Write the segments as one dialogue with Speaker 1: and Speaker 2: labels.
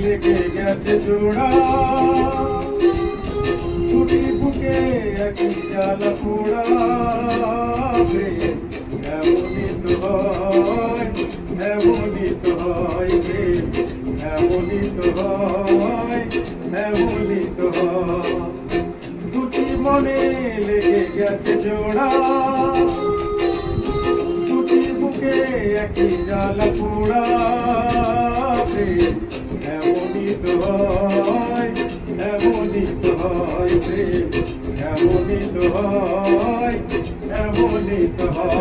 Speaker 1: লেগে গেছে জোড়া, টুটি বুকে একই জ্বালা পোড়া। এমনই তো হয়, এমনই তো হয় প্রেম, এমনই তো হয়, এমনই তো হয়। দুটি মনে লেগে গেছে জোড়া, টুটি বুকে একই জ্বালা পোড়া। এমনই তো হয়, এমনই তো হয় প্রেম, এমনই তো হয়, এমনই তো হয়।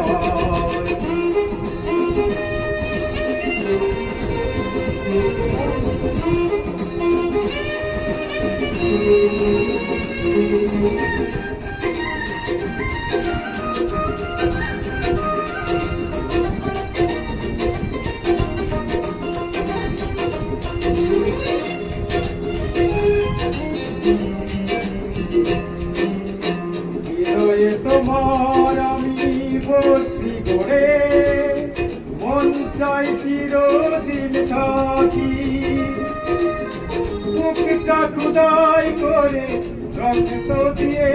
Speaker 1: হৃদয়ে তোমার আমি বসি করে, মন চাই চিরদিন থাকি। বুকটা খুদাই করে রক্ত দিয়ে,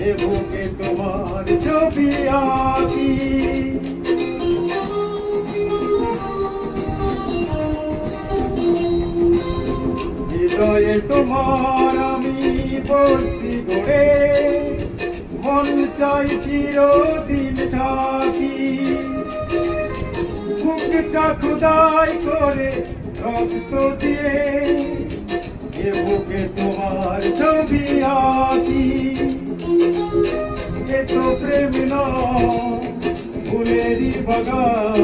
Speaker 1: এ বুকে তোমার ছবি আঁকি। হৃদয়ে তোমার আমি বসি করে, মন চাই চিরদিন থাকি। বুকটা খুদাই করে রক্ত দিয়ে, এ বুকে তোমার ছবি আঁকি। এ তো প্রেম নয় ফুলেরই বাগান,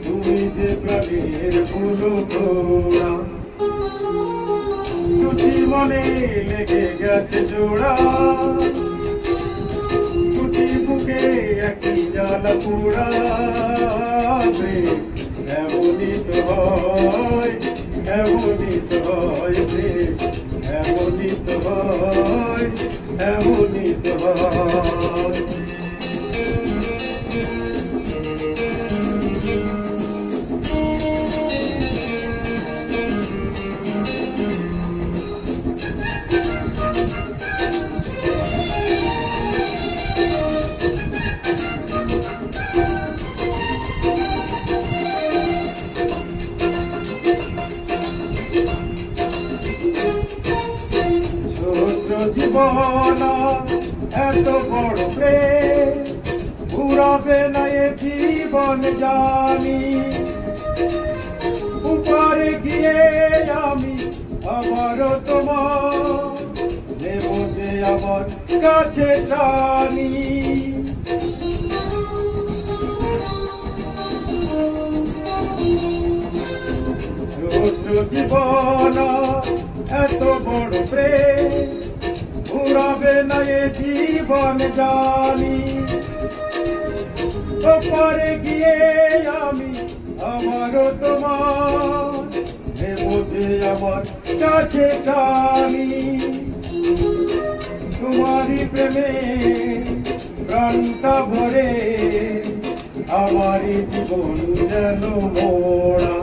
Speaker 1: তুমি যে প্রাণের ফুল তোড়া। দুটি মনে লেগে গেছে জোড়া, দুটি বুকে একই জ্বালা পোড়া। এমনই তো হয়, এমনই তো হয় প্রেম, এমনই তো হয়, এমনই তো হয়। জীবন এত বড় প্রেম ঘুরাবে না এ জীবন জানি। উপরে গিয়ে আমি আবারও তোমার নেব যে আমার কাছে টানি। জীবন এত বড় প্রেম ঘুরাবে না এ জীবন জানি। ওপারে গিয়ে আমি আমারও তোমার নেব যে আমার কাছে টানি। তোমারই প্রেমে প্রাণটা ভরে আমারই জীবন যেন মোড়া।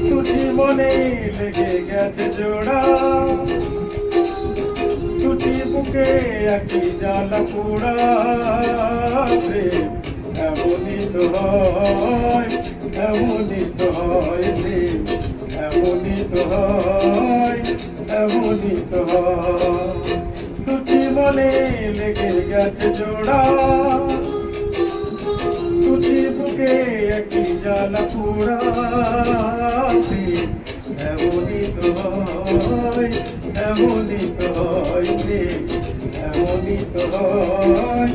Speaker 1: দুটি মনে লেগে গেছে জোড়া, দুটি বুকে একই জ্বালা পোড়া। এমনই তো হয়, এমনই তো হয় প্রেম, এমনই তো হয়, এমনই তো হয়। দুটি মনে লেগে গেছে জোড়া, দুটি বুকে একই জ্বালা পোড়া। এমনই তো হয়, এমনই তো হয় প্রেম, এমনই তো হয়,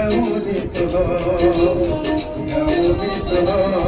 Speaker 1: এমনই তো হয়, এমনই তো হয়।